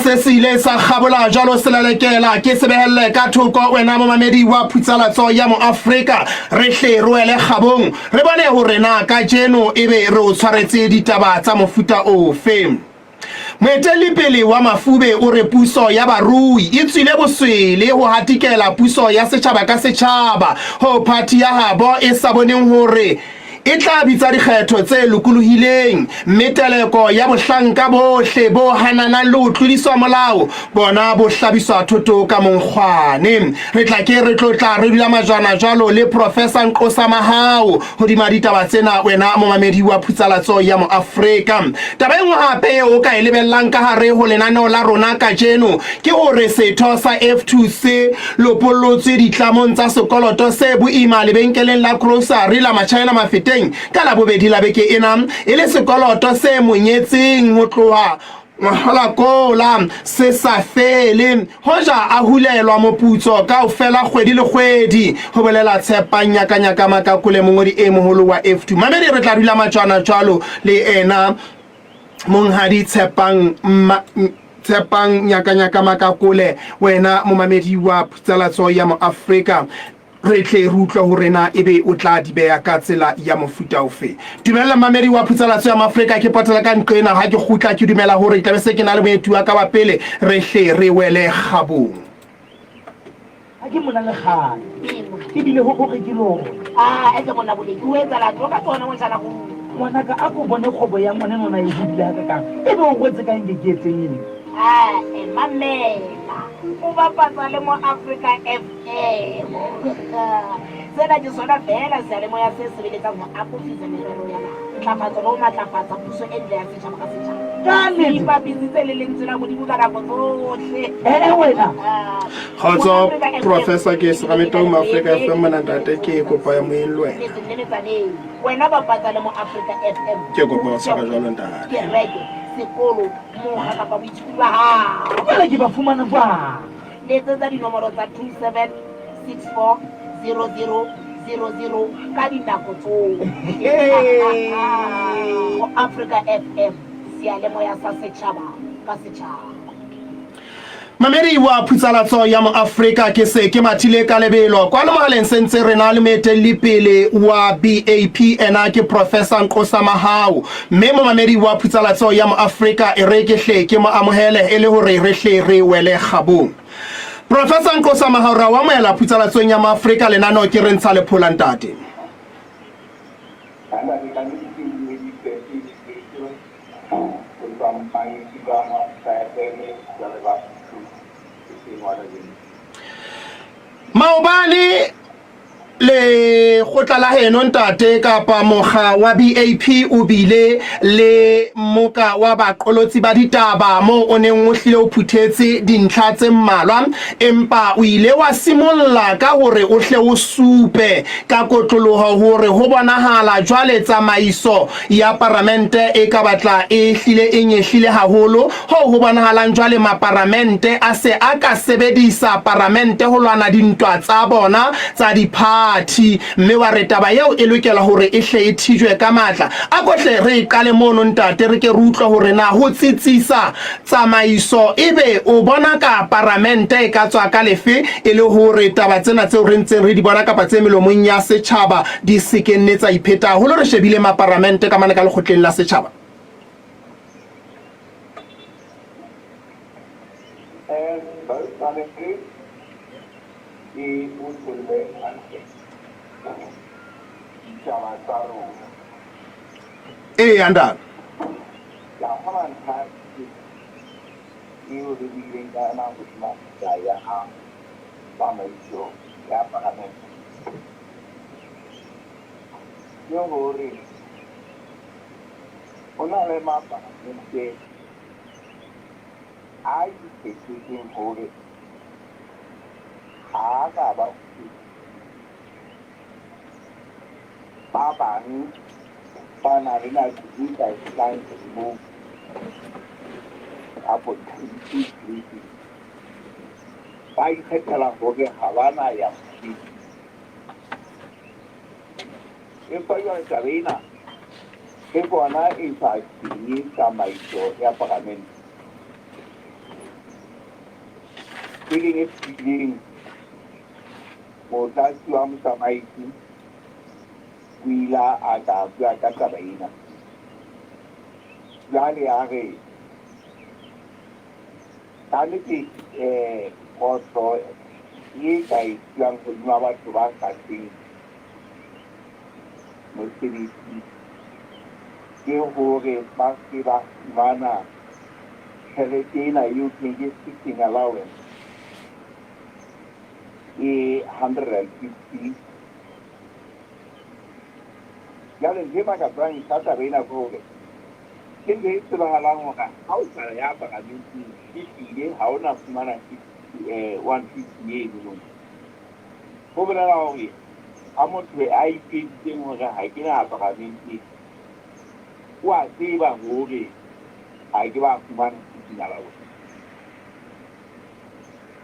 se sile sa kgabola jalo se lelekela ke sebehelle ka thoko wena momamedi wa Putsalatso ya mo Afrika re hle re wele kgabong re bone hore na ka jeno ebe re o tshwaretse ditaba tsa mofuta ofe. Moeteledipele wa Mafube o re puso ya barui e tswile boswele ho hatikela puso ya setjhaba ka setjhaba ho party ya habo e sa boneng hore e tla bitsa dikgetho tse lokolohileng meteleko ya bohlanka bohle bo hanana le ho tlodiswa molao bona bo hlabiswa thoto ka monkgwane re tla ke re tlotla re dula majana jalo le Professor Nkosa Mahao hodima ditaba tsena wena momamedi wa Putsalatso ya mo Afrika. Taba engwe hape o ka elebellang ka hare ho lenaneo la rona ka jeno ke hore setho sa F2 se lopollotswe ditlamong tsa sekoloto se boima lebenkeleng la grocery la Machina Mafeteng ka la bobedi la beke ena e le sekoloto se monyetseng ho tloha ngola kola se sa fele hoja a hulelwa moputso ka o fela kgwedi le kgwedi ho bolela tshepanya kanyaka makakule mongodi e moholo wa F2 mamedi re tla dula matjana jwalo le ena monghadi tshepang nyakanyaka makakule wena momamedi wa Putsalatso ya mo Afrika re tle re utlwa hore na ebe o tla di beya ka tsela ya mofuta ofe. Dumela mamedi wa Putsalatso ya mo Afrika ke potela ka nqena ha ke khutla ke dumela hore tlabe se ke na le moetu wa ka ba pele re hle re wele kgabong. Ha ke mona le kgale ke bile ho ke lo e ke mona bole ke o etsa la tloka tsona mo tsana go ngwana ka a ko bone khobo ya ngwana nona e bidila ka kang ebe o gwetse ka nge ke etseng mamela o bapatsa le mo Africa FM sena ke sona fela se le mo ya se sebeletsa mo akofisa merero ya matlafatso lo matlafatsa puso e ntle ya setjhaba ka setjhaba ka le ba bizitse le lentsela mo di buka ka tsohle wena Khotso Professor ke serameta mo Africa FM mana data ke kopa ya moelwe wena bapatsa le mo Africa FM ke kopa o tshwara jalo ntate ke reke sekolo mo ha ka ba boithuti ba ha jwale ke ba fumana ba letsetsa dinomoro tsa 27640000 ka dinako tsohle Africa FM seyalemoya sa setjhaba ka setjhaba. Mamedi wa Putsalatso ya mo Afrika ke se ke mathile ka lebelo kwa le mohaleng sentse re na le moeteledipele wa BAP ena ke Professor Nkosa Mahao mme mamedi wa Putsalatso ya mo Afrika e re ke hle ke mo amohele e le hore re hle re wele kgabong. Professor Nkosa Mahao ra wa moela Putsalatso ya mo Afrika lenano ke re ntsha le phola ntate. Maobane le khotla la heno ntate kapa mokga wa BAP o bile le moka wa baqolotsi ba ditaba mo o neng o hlile o phuthetse dintlha tse mmalwa empa o ile wa simolla ka hore o hle o supe ka kotloloho hore ho bonahala jwale tsamaiso ya parlamente e ka batla e hlile e nyehlile haholo ho bonahalang jwale maparlamente a se a ka sebedisa parlamente ho lwana dintwa tsa bona tsa dipha mme wa re taba yeo e lokela hore e hle e thijwe ka matla a kohle re qale mono ntate re ke rutlwa hore na ho tsitsisa tsamaiso ebe o bona ka parlamente e ka tswa ka lefe e le hore taba tsena tseo re ntseng re di bona kapa tse melomong ya setjhaba di sekennetsa ipheta ho lo re shebile maparlamente ka mana ka lekgotleng la setjhaba. Anda. Pana rin ay kita line mo apo titi pai khala ho ge hawana ya e pa yo sabina e bona inside ni samaiso ya pagamento Taking it beginning, or that's some item, we la aga, Gatabaina. Lali Are, Sanity, also, ye guys, young to Nava to Vaka, Mercedes, Gilhore, Maskiva, Mana, Heritina, you can get 16 allowance. 150. Yalan hima ka brand kata rena ko. Kin ga ita ba halan ka. Hausa ya baka minti 50 ne hauna kuma na 150 ne gudu. Ko bala rawi. Amon to ai fi din wa hakina baka minti. Wa sai ba gobe. Ai ba kuma na lawo.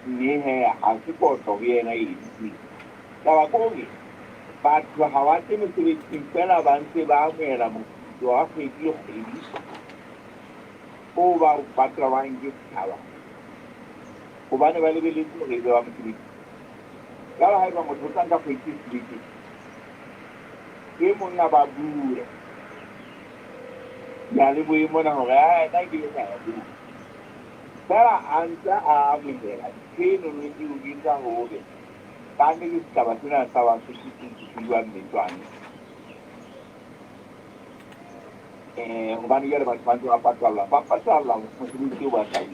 Ni he a ko to ye na yi. Dawa ko ni. But Hawati Mutri Impera Bansi Bamera, you are a few over Patravine gift tower. Ubana availability to the Ramsey. Gala had a Mototanga Petit City. Gamuna Babu Yalibu Mona, 90 years. Sarah answer Amina, came on with you in the hole. Kami Sabatuna Sawa 51 Mitwan. One year about Patala, Patala,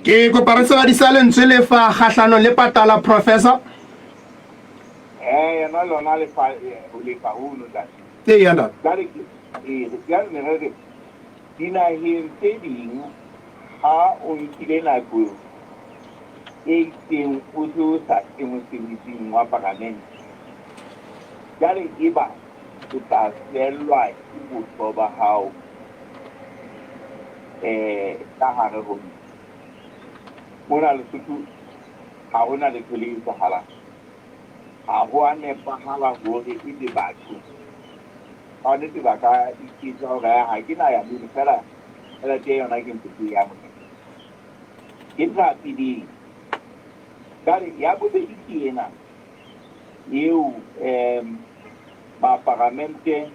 Ke ko parasa di salen tsele fa khahlano le patala professor. No, no, le fa uno that. Te yanda. That is the Dina him saying how on Kilena go. 18 utu sa imusimisi mwa pagamen. Yari iba tuta selwa ibu soba hao tahara humi. Muna lusutu hauna lekuli sahala. Ahuane pahala goge iti batu. Kau iti baka iti soga hakina ya muni kala. Kala jeyo na kimputi ya muni. Kita pidi Gari ya bude ikiena eu pagamento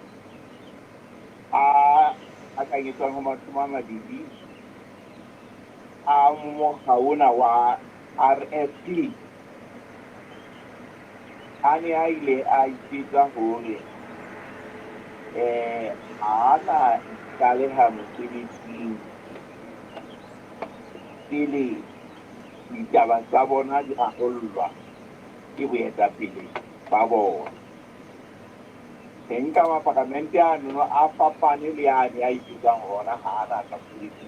a akanyitwa ngoma tumama bibi a mo hauna wa RFP ani aile aitita hore ana kale hamusibiti dili Java Sabona Holva, if we had that pili, Pavo. Tenkama Pacamentia, no Alpha Panilia, the Aita on a Hana,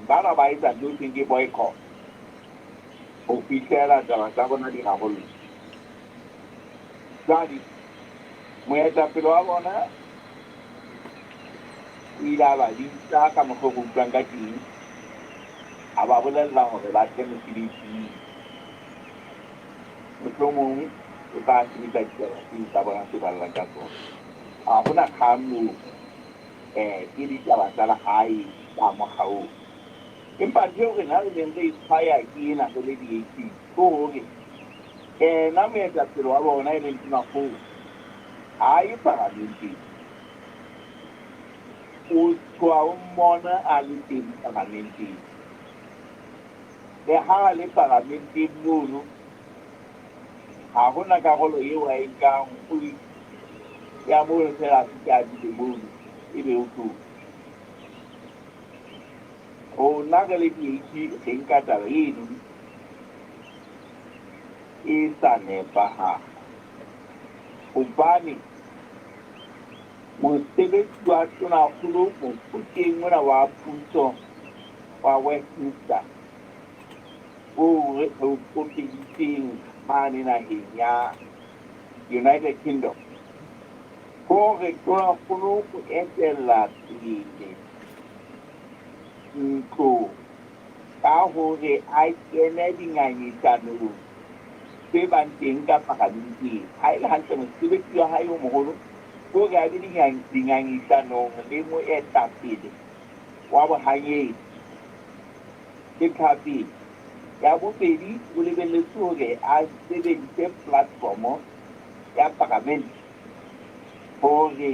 Barabais and losing the boycott. Official at Java Sabona di Holi. Daddy, we had a pillow we have a lista come home Blankati. About the long of the last chemistry. Mutumu ukasi bitajia sabana subala jago. Abuna kamu ili jawasala hai sama kau. Impatio que nada de inspire aquí en la televisión. Coge. Na mesa pero abo na ile na fu. Ai para mí. Kwa umona aliti para mí. Deja le para mí munu. Ahuna kakolo yewa inga mpui ya munu sera sika di munu ibe utu o nagali ki inga tarinu isa ne baha ubani mustebe tuatuna kulu mputi nguna wa punto wa Westminster o puti Manina Hinya, United Kingdom. Corre con un la tine. Nko. Kaho de ai kenedi ngani tanu. Seban tinga pakadinti. Hai la hanse msibe kyo hayo mohoro. Ko ga di ngani tanu lemo etapide. Wabo haye. Kikapi. ya bobedi o lebelletse hore a sebedise platformo ya parliament hore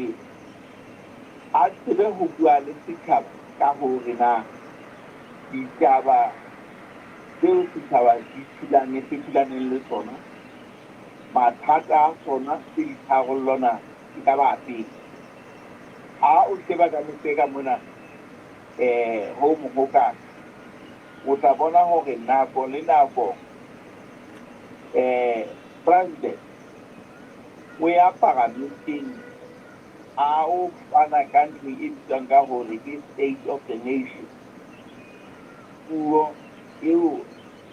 a tsebe ho bua le setjhaba ka hore na ditaba tseo setjhaba se thulaneng le tsona mathata a tsona tse di tharollona ke ka bape ha o sheba ka moseka mona ho mohokana o tla bona hore nako le nako president o ya parlamenteng a o fana ka ntho e bitswang ka hore ke state of the nation puo eo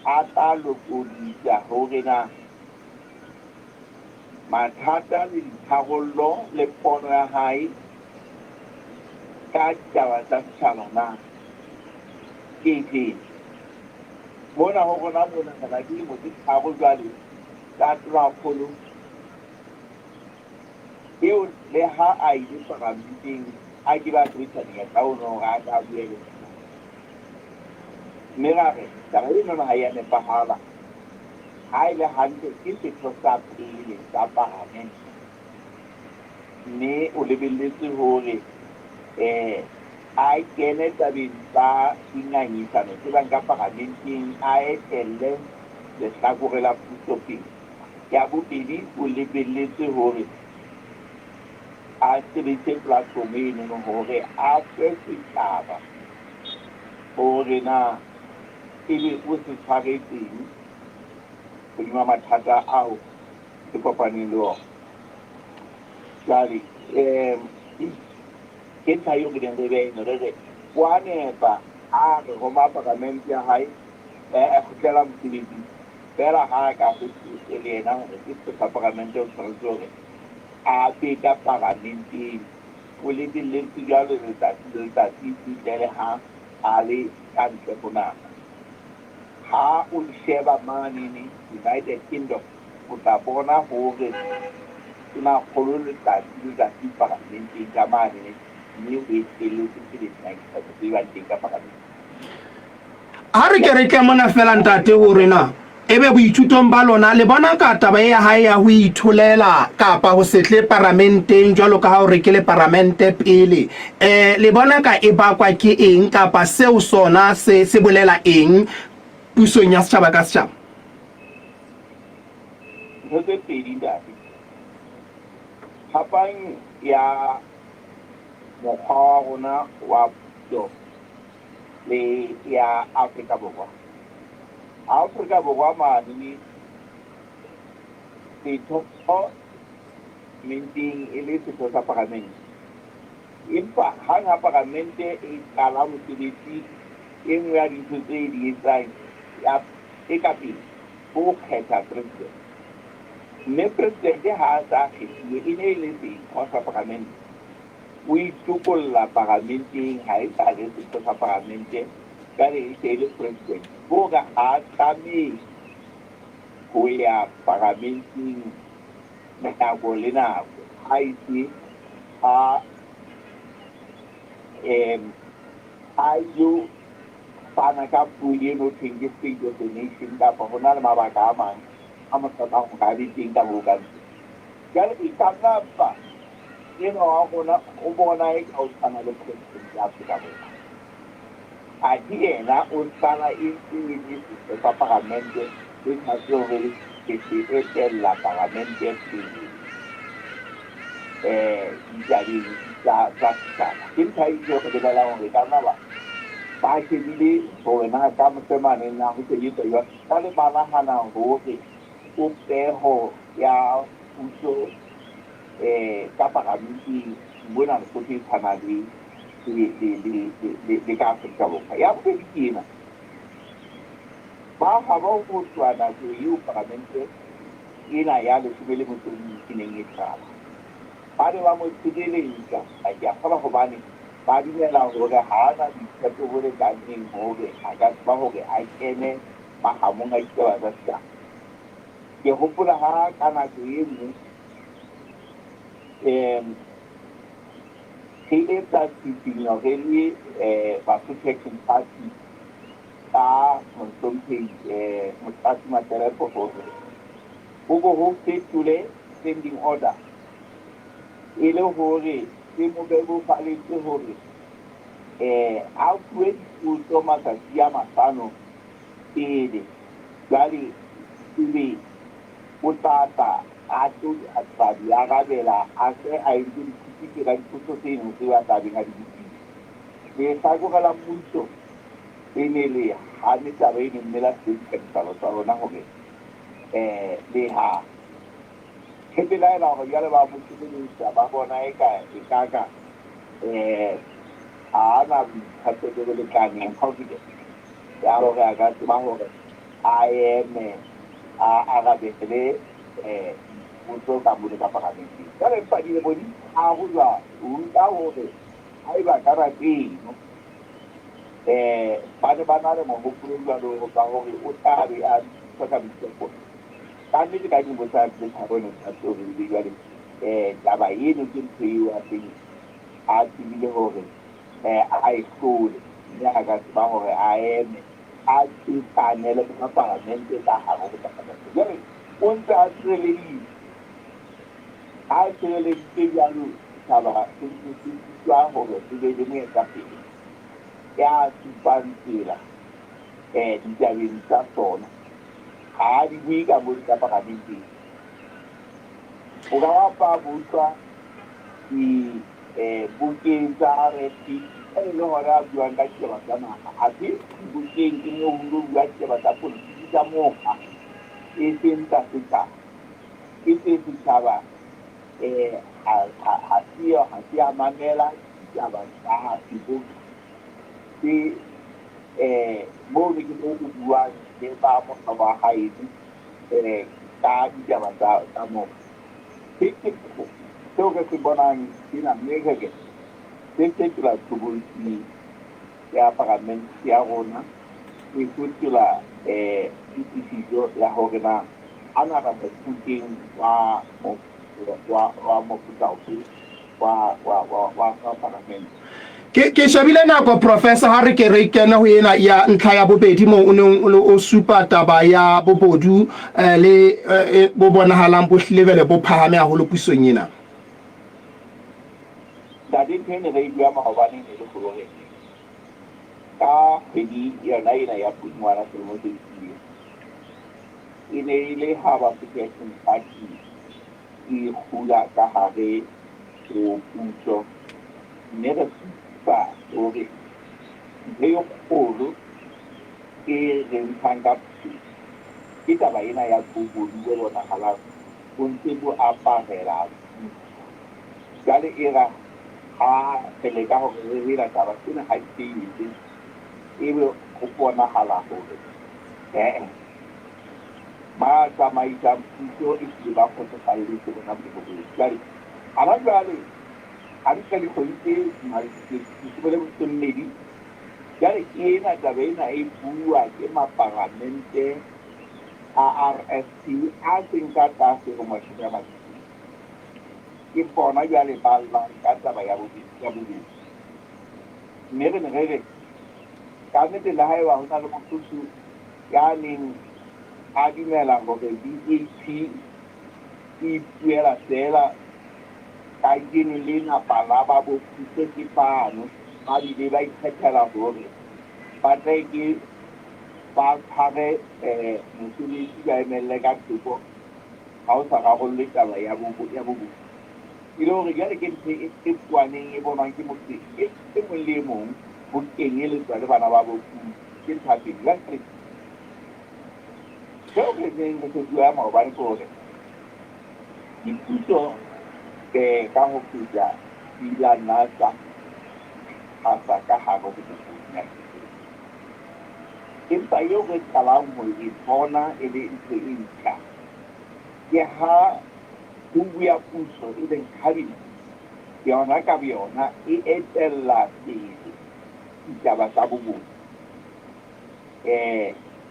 a tla lokodisa hore na mathata le ditharollo le pono ya hae ka ditaba tsa setjhaba na ke eng mona ho rona mona kana ke mo di tharo jwale ka tlholo eo le ha a ile parlamenteng a ke ba Britain ya taono ga ka buele mme ra re taba eno ha ya nepahala ha ile hantle ke setho sa pele sa parlament mme o lebelletse hore a kene tabeng tsa dingangisano tse bang ka parlamenteng a etelle lehlakore la puso pele ya bobedi o lebelletse hore a sebedise platform eno hore a fe setjhaba hore na ebe o se tshwaretseng hodima mathata ao se kopaneng le ona jwale ke ntlha eo re deng re beeno re re wa nepa a re roma parlamente ya hae a kgutlela mosebetsing fela ha a ka fetile le yena hore ke setho parlamente o tshwanetse hore a be ka parlamenteng o lebelletse jwalo letsatsi fitlhele ha a le ka ntle ho naha ha o sheba manene United Kingdom o tla bona hore ke na kgolo letsatsi parlamenteng ka manene mme o etelletse tse di ba teng ka parlamenteng ha re ke re tle mona fela ntate hore na ebe boithutong ba lona le bona ka taba ya hae ya ho itholela kapa ho setle parlamenteng jwalo ka ha o rekile parlamente pele le bona ka e bakwa ke eng kapa seo sona se bolela eng pusong ya setjhaba ka setjhaba tse pedi dati phapang ya mokgwa wa rona wa puso le ya Afrika Borwa mane setho menting e le setho sa parlamente empa hang ha parlamente e qala mosebetsi e nngwe ya dintho tse di etsang ya e ka pele ho kgetha president mme president ha a sa kgethiwe e ne e le setho sa parlamente o itukolla parlamenteng ha e sa le setho sa parlamente ka le e le president ho ga a tlamehe ho ya parlamenteng nako le nako ha ise a yo fana ka puo eno thweng ke state of the nation kapa ho na le mabaka a mang a mo hlokang ho ka di teng ka moo ka ntle jwale e ka nna ba eno wa rona o bona e ka o tshwana le president ya Afrika Borwa a di yena o tsala e le setho sa parlamente le tshwanetse hore ke se etella parlamente pele ditabeng tsa setjhaba ke ntlha e eo re lebelang hore ka nna ba shebile hore na ka mosemaneng na ho sebetsa jwang ka le ba nahana hore o peho ya puso ka parlamenteng mona Lesotho e tshwana le ka Afrika Borwa ya bobedi ke ena ba ha ba ho tswa nako eo parlamente ena ya 11 e neng e qala ba ne ba mo tshebeletsa a ke a kgolwa hobane ba dumela hore ha ana ditshepo ho lekaneng hore a ka tseba hore a kene mahamong a ditaba tsa setjhaba ke hopola ha ka nako e nngwe he etsa tshisinyo re le Basotho Action Party ka mohlompheng motlatsi Matelefo hore ho bo ho fetole standing order e le hore se mo bebofaletse hore a fuwe dipotso matsatsi a mahlano pele jwale ebe o tlatla a tlo a tla di arabela a se a entse dipotso ka dipotso tseno tse ba tlabeng a di botsile lehlakore mmuso e ne le hane taba e neng mela ka dipalo tsa rona hore le ha khepelaela hore jwale ba mosebeletsa ba bona e kaka ha ana boikgathatso bo lekaneng confidence ya hore a ka tseba hore a eme a arabele motho ka mole ka parlamenteng jwale empa dilebodi a go jwa o nka hore ha e ba karateno ba ne ba na le mohopolo jwalo ka hore o tlabe a tlhoka boitseko ka nnete ka dimbo tsa thabo ne tsa tsore le jwale taba eno ke ntho eo a teng a tsebile hore a e hlole mme a ka tseba hore a eme a tsekanele ka parlamente ka hare ho parlamente jwale o ntse a tshireleditse jalo taba se tswa hore se be le moetapele ya supang tsela ditabeng tsa sona ha di bue ka mo ka parlamenteng o ka ba butswa di bukeng tsa RFP e le hore a buang ka ditaba tsa naha a se bukeng ke mo ho bua ditaba tsa politiki tsa moha e seng tsa setjhaba e se setjhaba ha se a mamela ditaba tsa dibuka ke mo re ke mo buang le ba mo ba haedi ka ditaba tsa mo seo ke se bonang ke na mme ke se tla tshubulti ya parlamente ya rona e fetola decision ya hore na ana ba tsukeng wa parlamente ke shebile nako professor ha re ke re kena ho ena ya ntlha ya bobedi mo o neng o supa taba ya bobodu le bo bonahalang bo hlebele bo phahame haholo pusong ena da din tene re bua mahobane ne le kholo ka pedi yona ena ya punywana selemo se tsile e ne ile ha ba protection party e hula ka hare o puso ne re ba hore le yo kgolo e re ntanga ke taba ena ya bobodu le bona hala o ntse bo aparela jale era ha pele ka hore re dira taba tsena ha tsene e be go bona hala hore ma tsamaisa puso e se ba go tsaya le tsena bobodu jale ala jale a di ka di khonte ma di sebele botsonnedi jale ena taba ena e bua ke maparlamente a RSP a seng ka tlase go mashome a mabedi ke bona jale ba llang ka taba ya bobedi mme re ne re ka nnete le haeba ho na le mothusi ya neng a dumela hore BAP e puela fela ka gene le napala ba bo putse ke pano ba di ba ikgethela hore ba ke ba phare mosulisi ba emelle ka tsoko ha o sa ga go le taba ya bo ile hore jale ke ntse e tswaneng e bonang ke motse e mo le mong bo kenyele tswa le bana ba bo ke thapeng la tre so ke neng ke bua maobane gore dipuso ka ho feta bila nasa asa ka hare ho botona empa yo re tlalang ho e bona e le ntho e ntsha ke ha ho bua puso e leng cabinet yona ka yona e etella pele ditaba tsa bobodu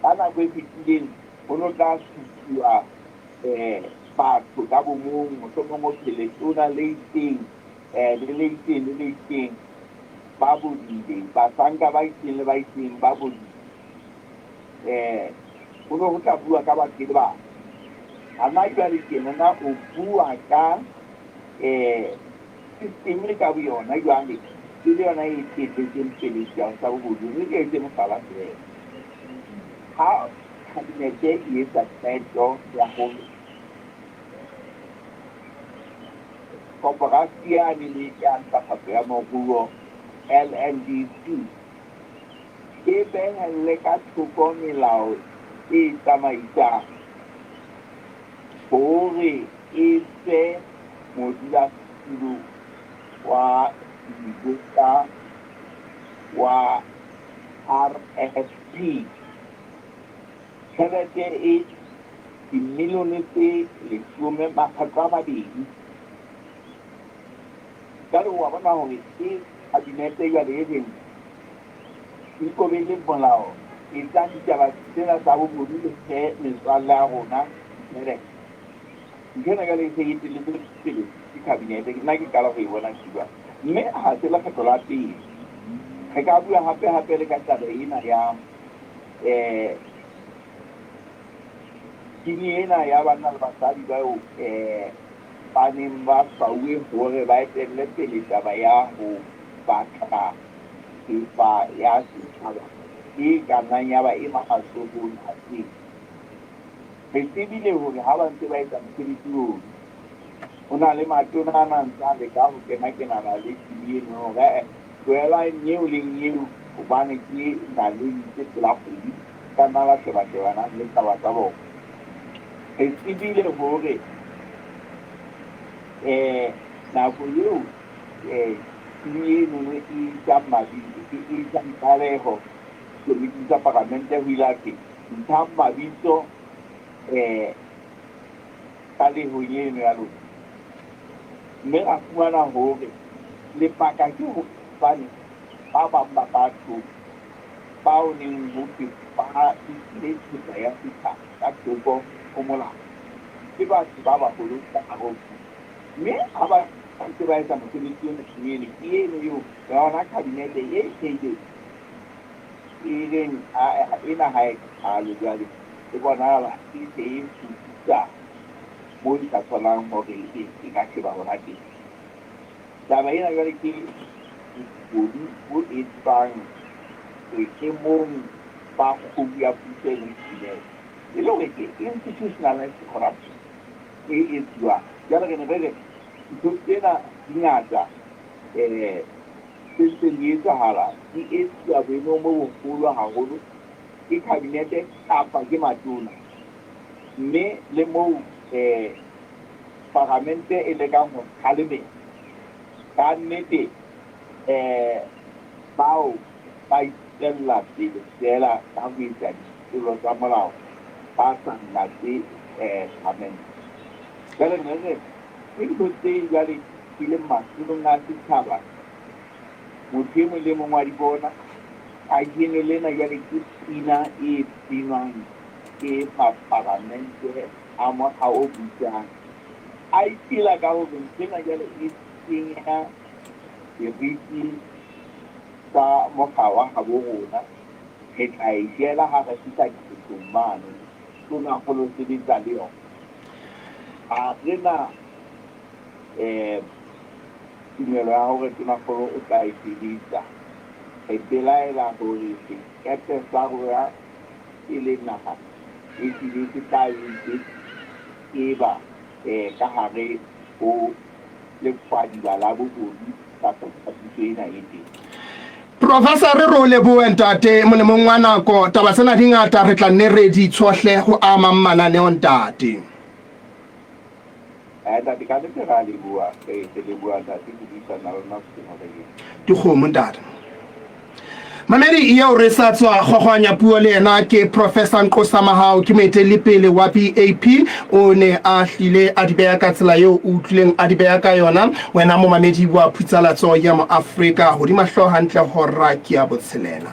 ka nako e fetileng ho no tla supiwa batho ka bomong mohlomong o letona le itseng le itseng ba bodile basanka ba itseng le ba itseng ba bodile o no go tla bua ka bakedi ba ana jwale ke nna o bua ka system le ka yona jwale ke le yona e tsetseng pele ya sa bobodu le ke etse mosala fela ha kabinete e etsa qeto ya hore koporasi ya ntlafatso ya moruo LNDC e behelle ka thoko melao e tsamaisang hore e fe modulasetulo wa dibuka wa RSP tjhelete e dimilione tse 12 ka re wa bona hore ke kabinete ya le e kobele molao e tla ditaba tsena tsa bobodu le ke metswalle ya rona mere nkena ka le se ke le pele ke kabinete nna ke kala go e bona tshwa mme ha se la kgetho la pele re ka bua hape le ka taba ena ya kini ena ya banna le basadi bao ba neng ba sauwe hore ba etelle pele taba ya ho batla ipa ya setjhaba e ka nang ya ba e mahahlobong a teng re tsebile hore ha ba ntse ba etsa mosebetsi oo ho na le matona a nang tsa le ka ho kenakena le tv eno hore tlohela nyeo le nyeo hobane ke na le tse tsela kgwedi ka nna la shebashebana le taba tsa bona re tsebile hore nako eo eno e isang mabitso e isang tlaleho komiting tsa palamente ho ile ake ntshang mabitso tlalehong eno ya lona mme ra fumana hore lepaka ke hobane ba bang ba batho bao neng hote ba isile thepa ya setjhaba ka thoko ho molao ke batho ba baholo ka haufi mme ha ba ntse ba etsa mosebetsi o motjhini ke eno eo yona kabinete e theileng e leng ena ha e kgalo jwale e bonahala e se e fetisa mo di ka tswalang hore e ka sheba hona teng taba ena jwale ke bobodu bo etsang boemong ba kgobu ya puso e lokileng e le hore ke institutionalized corruption e etsiwang jalo re ne re re ntho tsena di ngata se ntseng di etsahala di etsiwa boemong bo bogolo haholo ke kabinete kapa ke matona mme le moo parlamente e lekang ho kgalemela ka nnete bao ba itella pele fela ka ho etsa ditiro tsa molao ba sa latse parlamente jale ne ke ntho tse jale di le masolong a setjhaba motho e mong le mong wa di bona a kene lena jale ke pina e binwang ke parlamente a mokga o butsang a itila ka hore nthena jale e tsenya seriti sa mokga wa habo rona re tla e jela ha re fihla dikgethong mane tonakgolo sebetsa le yona a rena tumelo ya hore tonakgolo o tla e sebetsa re belaela hore sekepe sa rona e le naha e sebetse tla etse e ba ka hare ho lefadiba la bobodu kapa phatiso ena e teng. Professor re ro lebohe ntate molemong wa nako taba tsena di ngata re tla nne re di tshohle ho ama mananeo ntate ntate ka le ra leboha ke leboha ntate ke buisana le nna setjhaba le dikgomo ntate mamedi eo re sa tswa gogwanya puo le yena ke Professor Nkosi Mahao ke moeteledipele wa BAP o ne a hlile a di beya ka tsela eo o utlwileng a di beya ka yona wena mo mamedi wa Phutsalatso ya mo Afrika hodima hloho hantle hora ke ya botshelela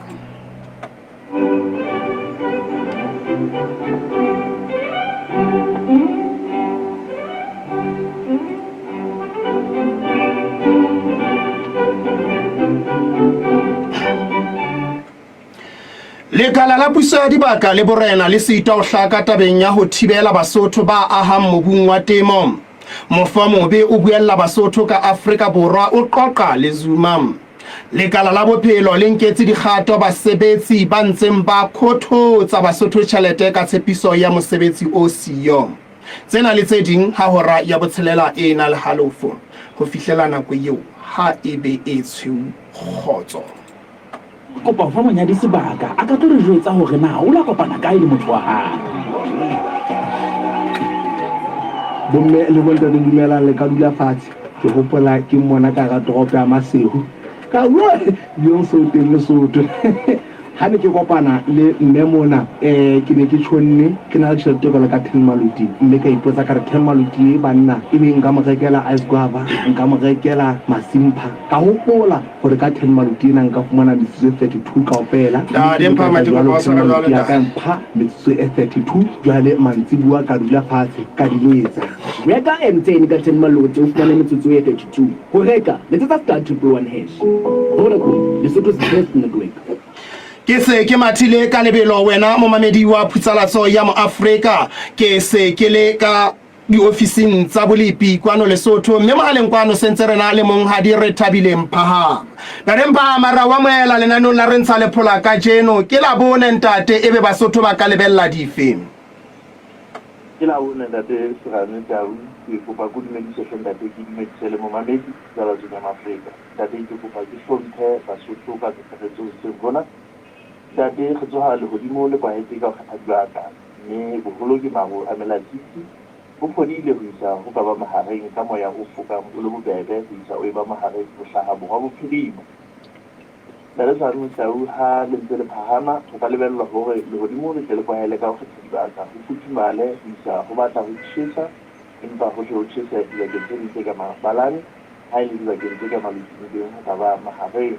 lekala la puso ya dibaka le borena le sita o hlaka tabeng ya ho thibela Basotho ba ahang mobung wa temo. Mofamobe o buella Basotho ka Afrika Borwa o qoqa le Zuma. Lekala la bophelo le nketse dikgato basebetsi ba ntseng ba khototsa Basotho tjhelete ka tshepiso ya mosebetsi o siyo. Tsena le tse ding ha hora ya botshelela e na le halofo ho fihlela nako eo ha ebe e tshweu khotso. Kopa fa monyadi sebaka a ka tlo re jwetsa hore na o la kopana kae le motho wa hae. Bomme le bontate dumela le ka dula fatshe ke hopola ke mona ka ga toropo ya Masehu ka yo so teng le sotho ha ne ke kopana le mme mona ke ne ke tshonne ke na le tšhelete go ka 10 maluti mme ka ipotsa ka re 10 maluti banna e be nka mo rekela ice guava nka mo rekela masimpa ka hopola gore ka 10 maluti na nka fumana ditse 32 kaofela dempa ya ka mpha ditse 32 jwale mantsibua ka dula fatshe ka diletsa Reka M10 ka 10 maluti o fumana metsotso e 32 ho reka letsetsa *221#. Vodacom Lesotho's best network. Ke se ke mathile ka lebelo wena momamedi wa Putsalatso ya mo Afrika ke se ke le ka diofising tsa bolipi kwano Lesotho mme mohaleng kwano sentse rena le mong ha di re thabile mpha ba rempa mara wa moela lenanong la rentsha le phola ka jeno ke la bone ntate ebe Basotho ba ka lebella dife ke la bone ntate Serame Tau ke kopa go dumedisa ntate ke dumedisa le momamedi tsala tsena ma Afrika ntate ke kopa ke hlomphe Basotho ka tshebetso se bona date go tsoga le godimo le kwa etse ka kgatha ka mme bogolo ke mago a melatisi go fodile go isa go ka ba mahareng ka moya o foka o le bobebe go isa o ba mahareng go hlaga borwa bophirima le sa re Tau ha le ntse le phahama go ka lebella hore le godimo le tle le kwa hele ka go kgatha ka go futhumale go isa go batla go tshisa empa go tlo tshisa le ke tse ka mabalane ha ile le ke tse ka malutsi go ka ba mahareng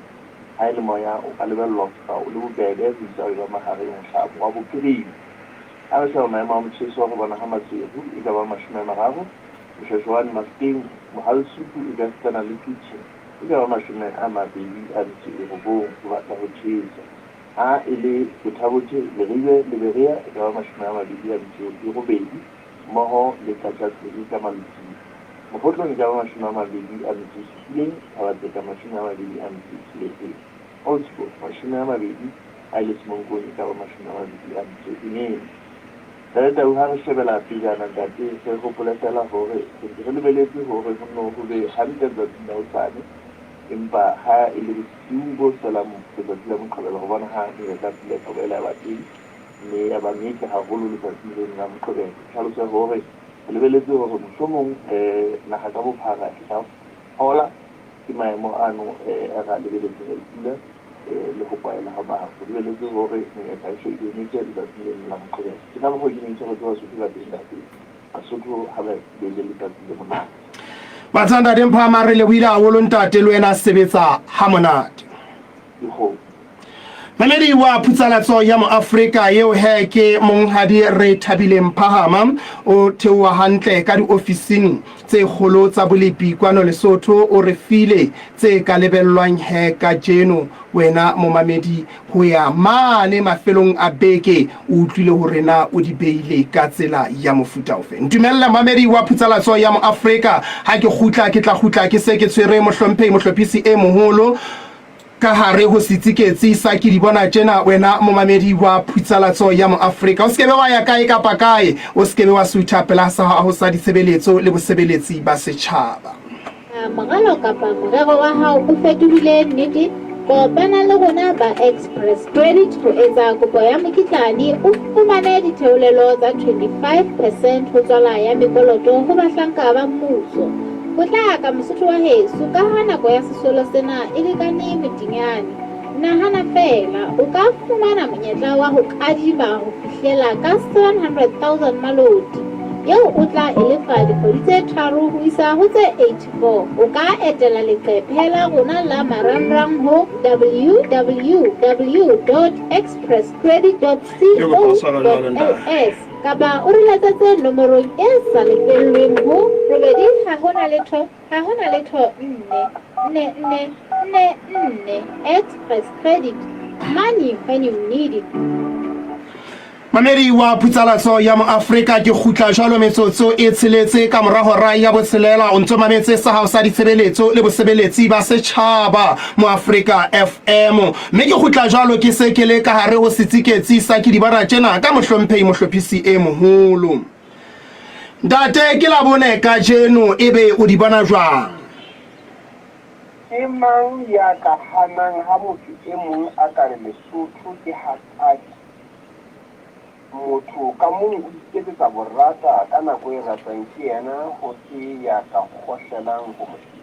ha ile moya o ka lebella ka o le bobebe go isa o ba mahareng go hlaga wa bophirima a sa ma ma mtshiso go bona ha matsehu e ka ba mashome mararo moshweshwane maspeng mohalsupu e ka tsana le kitchen e ka ba mashome a mabedi a ditse go bo ba tla go tshisa a ile bothabotse le riwe le berea e ka ba mashome a mabedi a ditse go bedi moho le tlatsa le ka malutsi mofotlo e ka ba mashome a mabedi a ditse le a ba ka mashome a mabedi a ditse le also mashome a mabedi a ile simongo e ka ba mashome a mabedi a ditse ne Data u ha re shebela pejana ntate se go poletela hore re lebeletse hore go no go be hantle tsa tsena o tsane empa ha e le siubo salamu se ba tsela mo kgabela go bona ha e ka tsela ka bela ba teng mme ya ba nnete ha go le tsa tsela nna mo kgabela tlhalosa hore re lebeletse hore mohlomong naga ka bophara ka hola ke maemo ano a ga lebeletse re tsela le go kwaela ga ba go lebeletse hore ne ka se e ne tse di tsile nna mo kgabela ke na go di ntse go tswa se ka teng Basotho ha ba le le ka tsile mo na Batsanda dempha mare le buile haholo ntate le wena sebetsa ha monate go Mamedi wa Putsalatso ya mo Afrika yeo he ke monghadi re thabile mpahama o thewa hantle ka diofising tse kgolo tsa bolipi kwano Lesotho o re file tse ka lebellwang he ka jeno wena momamedi ho ya mane mafelong a beke o utlwile hore na o di beile ka tsela ya mofuta ofe ntumella mamedi wa Putsalatso ya mo Afrika ha ke khutla ke tla khutla ke se ke tshwere mohlophisi e moholo ka hare ho sitsiketsi sa ke di bona tjena wena momamedi wa Putsalatso ya mo Afrika o skebe wa ya kae kapa kae o skebe wa suitha pelasa ha ho sa ditsebeletso le bosebeletsi ba setjhaba magalo kapa morero wa hao o fetohile nnete kopana le rona ba Express Credit ho etsa kopo ya mokitlane o fumane ditheolelo tsa 25% ho tswala ya mekoloto ho bahlanka ba mmuso ho tla ka Mosotho wa heso ka ha nako ya sesolo sena e lekane medinyane nahana fela o ka fumana monyetla wa ho kadima ho fihlela ka 700,000 maloti yeo o tla elefa dikgwedi tse 3 ho isa ho tse 84 o ka etela leqephe la rona la marangrang ho www.expresscredit.co.za kapa o re letsetse nomorong e sa lefellweng ho 8 ha hona letho 4 Express Credit money when you need it. Mamedi wa Putsalatso ya mo Afrika ke khutla jalo metsotso e tsheletse ka morago ra ya boselela o ntse mametse sa hao sa ditshebeletso le bosebeletsi ba setšhaba mo Afrika FM mme ke khutla jalo ke se ke le ka hare ho setsiketsi sa ke di bara tsena ka mohlomphehi mohlophisi e moholo Ntate ke la bone ka jeno ebe o di bona jwang Ke mang ya ka hanang ha motho e mong a ka re Lesotho ke hakadi motho ka mong o iketsetsa borata ka nako e ratang ke yena ho se ya ka kgohlelang ho motho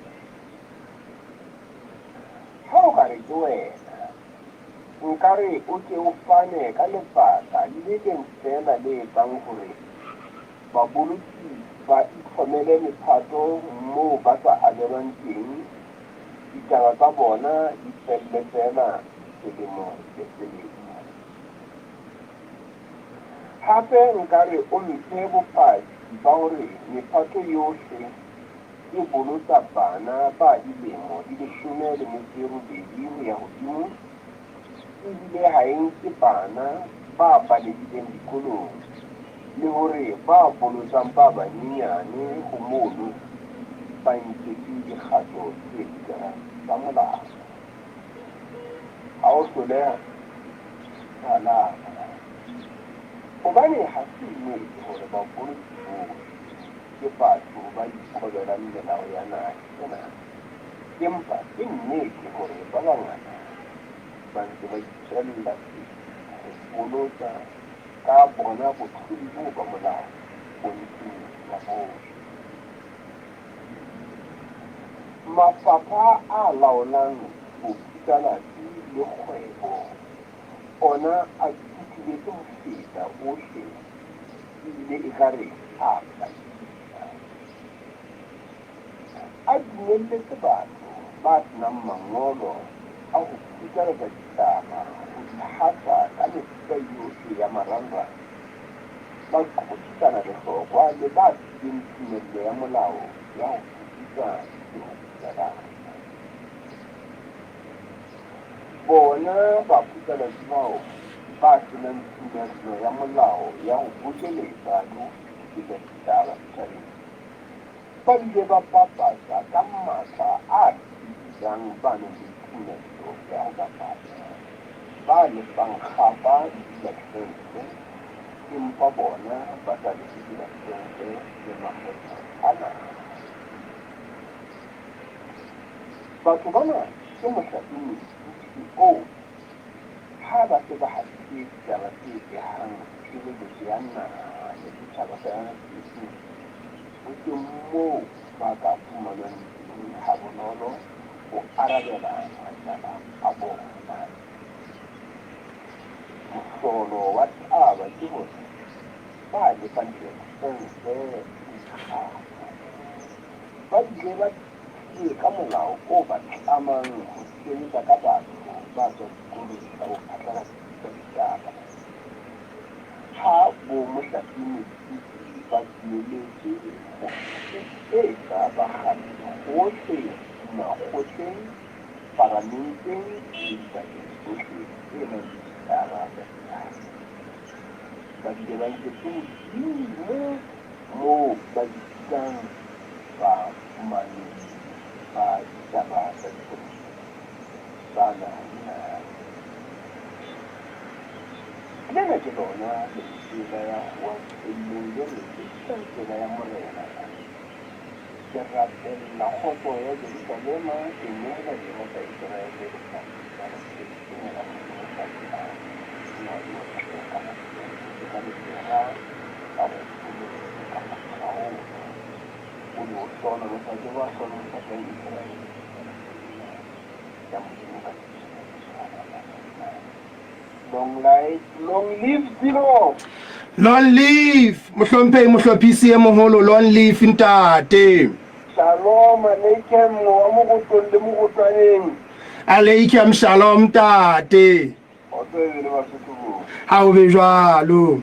ha o ka re ke wena nka re o ke o fane ka lebaka le leng fela le etsang hore baboloki ba itlhomele mephato moo ba sa abelwang teng ditaba tsa bona di felle fela selemo le selemo hape nka re o mphe bopaki ba hore mephato yohle e bolotsa bana ba dilemo di 18 ho ya hodimo ebile ha e nke bana ba balehileng dikolong le hore ba bolotsang ba banyenyane ho mono ba nketse dikgato tse tsa molao ha o hloleha ala hobane ha se nnete hore baboloki ke batho ba ikobelang melao ya naha ena empa ke nnete hore ba bangata ba ntse ba itjella ho bolotsa ka bona botlhodi bo ba molao politing ya bohle mafapha a laolang boputsalatsi le kgwebo ona a thutuletse ho feta ohle ebile e ka re a dumelletse batho ba senang mangolo a ho putsaletsa ditaba ho tlhasa ka mefuta yohle ya marangrang ba qotisana lehlokwa le ba tseng tumello ya molao ya ho putsa le ho putsalatsa bona ba putsalatsi bao ba senang tumello ya molao ya ho bokeletsa le ho fetisa ditaba setjhabeng ba bile ba bapatsa ka matla a tsitsang ba nang le tumello ya ho bapatsa ba lefang kgapa dilaesense empa bona ba sa lefe dilaesense le makgetho a naha batho bana ke mohlapimi CEO ha ba se ba hatise ditaba tse behang tshireletso ya naha le setjhaba sa Lesotho ho ke moo ba ka fumanang ha bonolo ho arabela matjhaba a bona mohlolo wa taba ke hore ba lefang dilaesense ba bile ba ke ka molao o ba tlamang ho sebetsa ka batho ba tswa dikolong tsa ho phatlalatsa ditaba ha bo mohlapimi ba dumelletse e ka ba kgale hohle makgotleng parlamenteng le dibakeng tsohle tse nang le ditaba tsa ditaba ba bile ba nketse hodimo moo ba ditang ba fumaneng ba ditaba tsa dikolong tsa naha lena ke lona lesela ya ho eleng le tsela ya morena ke rapella kgotso ya Jerusalema ke nela dino tsa Israele le long live Zero. Long live mohlomphehi mohlophisi e moholo long live ntate Shalom aleikum wa mogotong le mogotwaneng aleikum shalom tate o tswele Basotho ha o be jwalo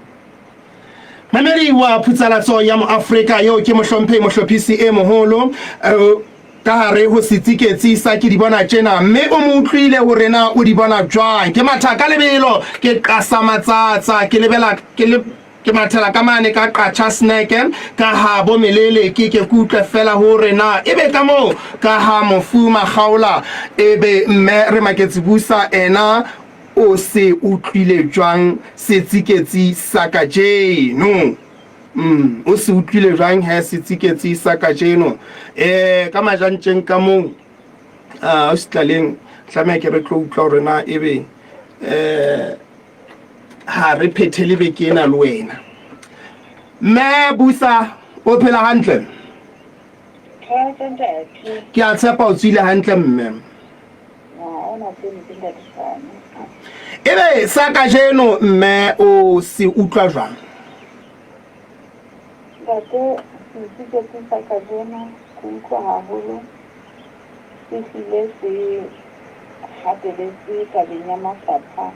mamedi wa Putsalatso ya mo Afrika yo ke mohlomphehi mohlophisi e moholo ka hare ho setsiketsi sa ke di bona tjena mme o mo utlwile hore na o di bona jwang ke mathaka lebelo ke qasa matsatsa ke lebela ke mathela ka mane ka qacha snack ka ha bo melele ke kutlwe fela hore na ebe ka mo ka ha mofuma kgaola ebe mme re maketse busa ena o se utlwile jwang setsiketsi sa ka jeno o se utlwile jwang ha setsiketsi sa ka jeno ka majantjeng ka mo o se tlaleng tlameha ke re tlo utlwa hore na ebe ha re phethele be ke ena le wena mme busa o phela hantle ke a tshepa o tswile hantle mme ebe sa ka jeno mme o se utlwa jwang setsiketsi sa ka jeno ke utlwa haholo se hlile se hateletse tabeng ya mafapha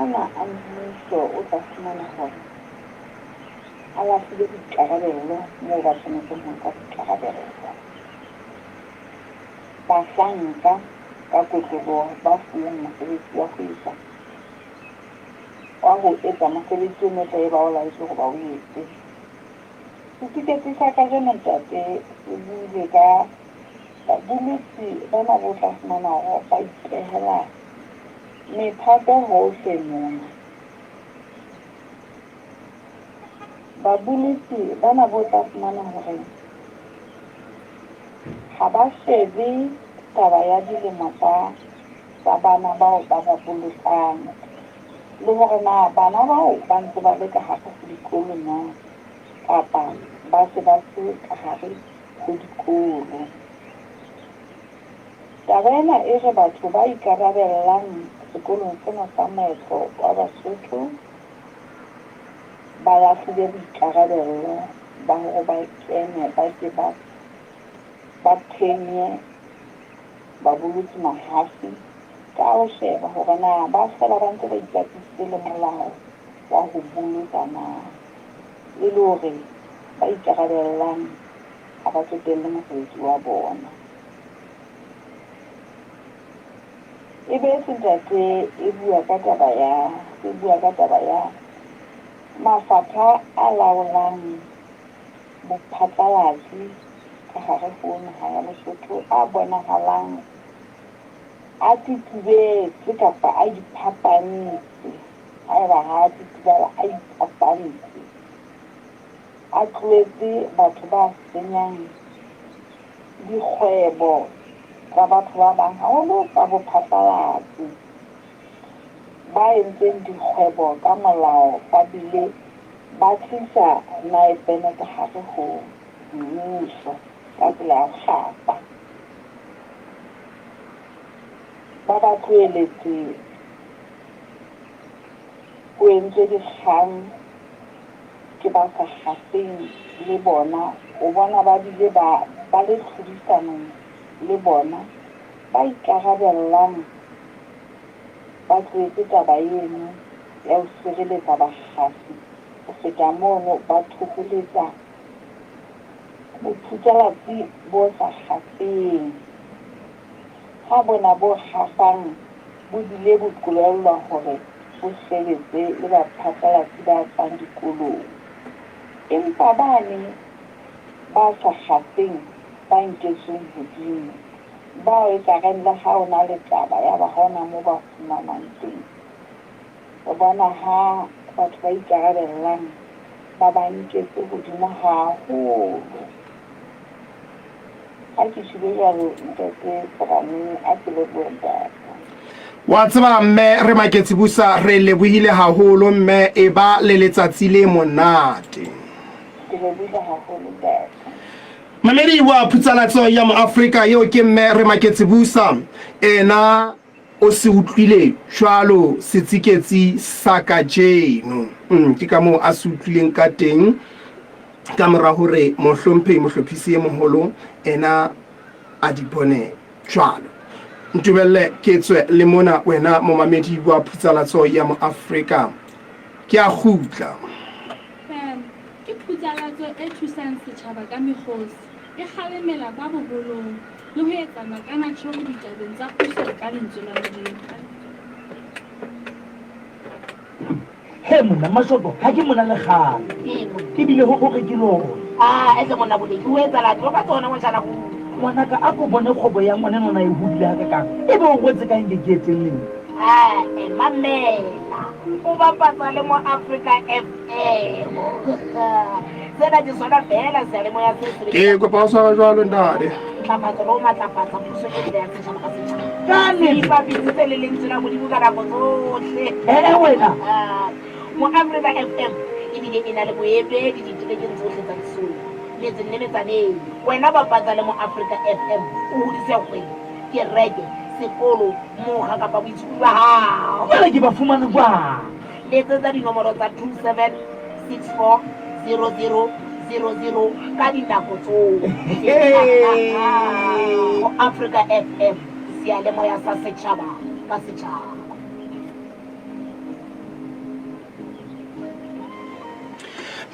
ana a mmuso o tla fumana hore a lafile dikarabelo moo ba tshwanetseng ho nka dikarabelo ba hlanka ka kotloloho ba fuweng mosebetsi wa ho isa wa ho etsa mosebetsi o metla e ba o laetse hore ba o etse setsiketsi sa ka jeno ntate se buile ka babolotsi bana bo tla fumana hore ba ipehela mephato hohle mona babolotsi bana bo tla fumana hore ha ba shebe taba ya dilemo tsa bana bao ba ba bolotang le hore na bana bao ba ntse ba le ka hare ho dikolo na kapa ba se ba se ka hare ho dikolo taba ena e re batho ba ikarabellang sekolong sena sa moetlo wa Basotho ba lahlile boikarabello ba hore ba kene ba ke ba phenye babolotsi mahafi ka ho sheba hore na ba fela ba ntse ba ikatisitse le molao wa ho bolotsa na le hore ba ikarabellang ha ba tsotelle mosebetsi wa bona ebe sentate e bua ka taba ya mafapha a laolang bophatlalatsi ka hare ho naha ya Lesotho a bonahalang a titibetse kapa a iphapanetse haeba ha titibala a iphapanetse a tletse batho ba senyang dikgwebo tsa batho ba bang haholo tsa bophatlalatsi ba entseng dikgwebo ka molao ba bile ba tlisa naepene ka hare ho mmuso ka tsela ya kgapa ba ba tloeletse o entse dikgang ke ba sa kgafeng le bona o bona ba bile ba le tlhodisanong le bona ba ikarabellang ba tloetse taba eno ya ho sireletsa bakgafi ho feta mono ba thokoletsa bophatlalatsi bo sa kgafeng ha bona bo kgafang bo bile bo qolellwa hore bo sebetse le baphatlalatsi ba tswang dikolong empa bane ba sa kgafeng ba nketsweng hodimo ba etsareng le ha o na le taba ya ba hona moo ba fumanang teng o bona ha batho ba ikarabellang ba ba nketse hodimo haholo ha ke shile jalo ntate Serame a ke lebohe ntate wa tseba mme re maketse busa re lebohile haholo mme e ba le letsatsi le monate ke lebohile haholo ntate mamedi wa phutsalatso ya mo Afrika yo ke mme re maketse busa ena o se utlwile jwalo setsiketsi sa ka jeno ke ka mo a se utlwileng ka teng ka mora hore mohlophisi e moholo ena a di bone jwalo ntubelle ke tswe le mona wena mo mamedi wa phutsalatso ya mo Afrika ke a khutla ke phutsalatso e thusang setjhaba ka mekgosi e kgalemela ka boholong le ho etsa makanathoro ditabeng tsa puso ka lentswe la Modimo. He mona mashoto ha ke mona le kgale ebile ho re ke lona ese monna boledi o etsa la ka tsona mo jana go ngwanaka a ko bone kgobo ya ngwana nona e hudile ha ka kang e be o ngwetse ka nke ke etselleng mamela o bapatsa le mo Africa FM sena ke sona fela sale mo ya se ke kopa o sa jwalo ntate ntlafatso lo matlafatsa puso e le ya setšhaba ka setšhaba ka ne ba bitse le lentswe la Modimo ka nako tsohle wena mo Africa FM ebile e na le boemedi ditebekeng tsohle tsa lesolo letseng le letsaneng wena bapatsa le mo Africa FM o hodise kgwedi kereke sekolo moga kapa boitshupo ba hao jwale ke ba fumane jwang letsetsa dinomoro tsa 27640000 ka dinako tsohle mo Africa FM seyalemoya sa setšhaba ka setšhaba.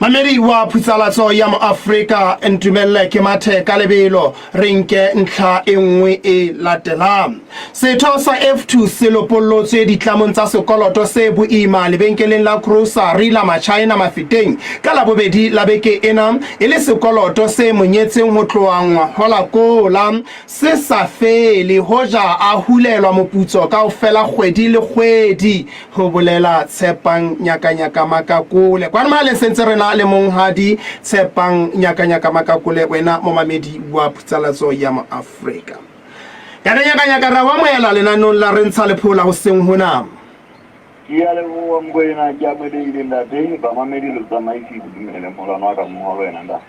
Mamedi wa putsalatso ya mo Afrika ntumelle ke mathe ka lebelo re nke ntlha e nngwe e latelang. Setho sa F2 se lopollotse ditlamong tsa sekoloto se boima lebenkeleng la grocery la Machina Mafeteng ka la bobedi la beke ena e le sekoloto se monyetseng ho tloangwa hola kola se sa fele hoja a hulelwa moputso ka ofela kgwedi le kgwedi ho bolela Tshepang Nyakanyaka Makakole kwa male sentse rena le monghadi Tshepang Nyakanyaka Makakole wena momamedi wa putsalatso ya mo Afrika Nyakanyaka ra wa moela lenanong la re ntsha lephola ho seng hona ya le mo mboena ya medile ndate ba mamedi lo tsamaisi dumele molano wa ka mo wena nda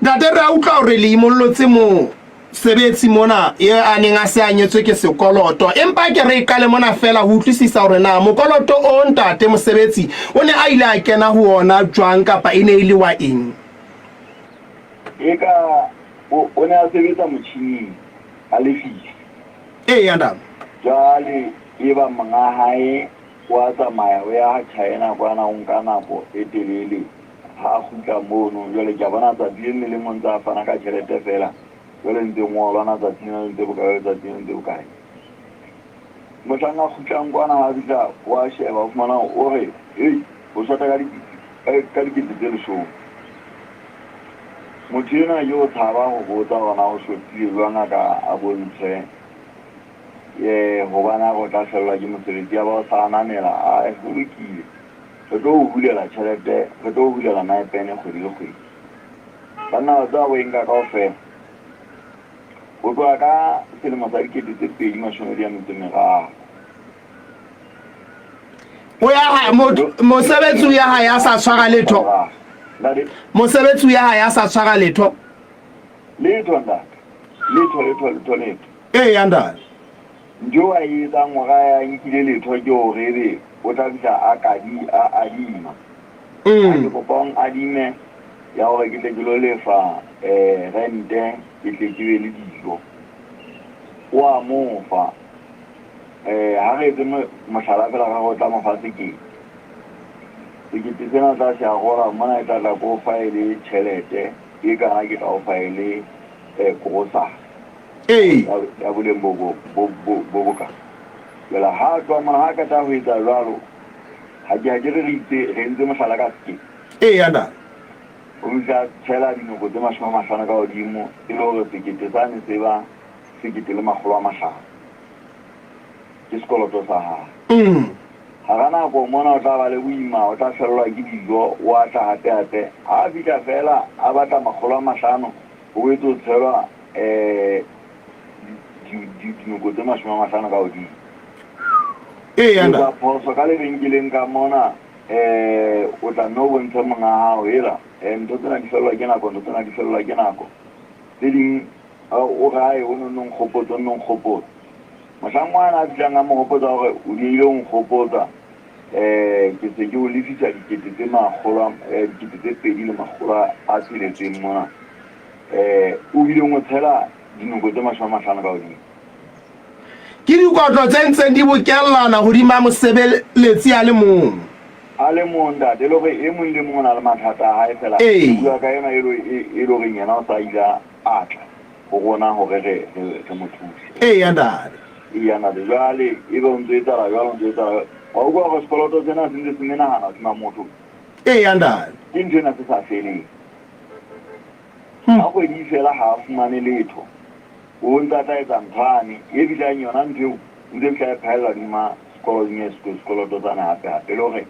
ntate re a utlwa hore le imollotse mo sebetsi mona ye a neng a se anyetswe ke sekoloto empa ke re kale mona fela ho utlwisisa hore na mokoloto o ntate mosebetsi o ne a ile a kena ho ona jwang kapa e ne ile wa eng eka o ne a sebetsa motjhini a lefile yanda jwale e ba manga hae wa tsamaya o ya China kwana o nka nako e telele ha kgutla mono jwale ke bona tsa dile le monza fana ka tjhelete fela jwale ntse ngolwa na tsa tsina ntse bokae tsa tsina ntse bokae motlanga kgutlang kwana ha bitla wa sheba o fumana o re o shota ka dikete tse leshome motho ena yo tshaba go botsa gona o shotile jwang ka a bontshe go bana go tla fellwa ke mosebetsi ya ba o sa ananela a go lokile re tlo o hulela tšhelete re tlo o hulela naepene kgwedi le kgwedi banna ba tsa bo enka kao fela go tloa ka selemo sa 2023 o ya mosebetsi ya ha ya sa tshwara letho mosebetsi ya ha ya sa tshwara letho letho yanda njo a etsa ngwaga ya nkile letho ke o rebe o tla bitla a adima ke kopang adime ya gore ke tle ke lo lefa rente ke tle ke be le dijo o a mofa ha re etse mohlala fela ga go tla mofa sekete tsena tla se a gora mona e tla ko faele tšhelete e kana ke tla o faele grosa ya boleng bo boka jela ha tswa mona ha ka ta ho etsa jwalo ha ke re itse re ntse mohlala ka sekete yanda o tla tshela dinoko tse 50 ka godimo e le gore sekete sane se ba sekete le 500 ke sekoloto sa ha ha gana go mona o tla ba le boima o tla fellwa ke dijo wa tla hate a bitla fela a batla 500 o etso tshelwa dinoko tse 50 ka godimo yanda phoso ka lebenkeleng ka mona o tla no bontshe monga hao hela ntho tsena di fellwa ke nako tse ding o gae o nong kgopotso mohlangwana a bitlang a mo gopotsa gore o diile o nkgopotsa ke se ke o lefisa dikete tse 2,6 mona o bile ngo tshela dinoko tse 50 ka godimo ke dikotlo tse ntseng di bokellana hodima mosebeletsi a le mong nda de lo e mong le mong na le mathata ha e fela bua ka yena e lo reng yena o sa ila atla go gona gore re mo thuse Ee ntate. yana le jale e be ntse tsara jalo ntse tsara wa go go sekoloto tsena se ntse se menagana ke motho Ee ntate. ke ntse na se sa feleng ha go di fela ha fumane letho o ntse ta etsa nthane e bila yona ntho ntse ka phela di ma sekoloto tsana hape hape le gore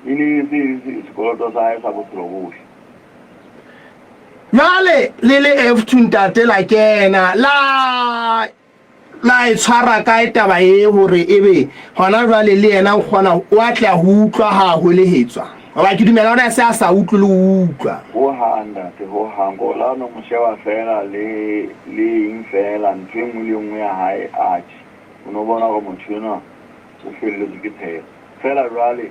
ini se sekoloto sa e sa bophelo bohle Jale le F2 ntate la kena la e tshwara ka taba e hore ebe hona jwale le yena o kgona o atla ho utlwa ha ho lehetswa ba ke dumela ona se a sa utlwe le utlwa ho handa te ho hango la no mosheba fela le infela ntweng le nngwe ya hae achi uno bona go motshwana o felle ke the fela jwale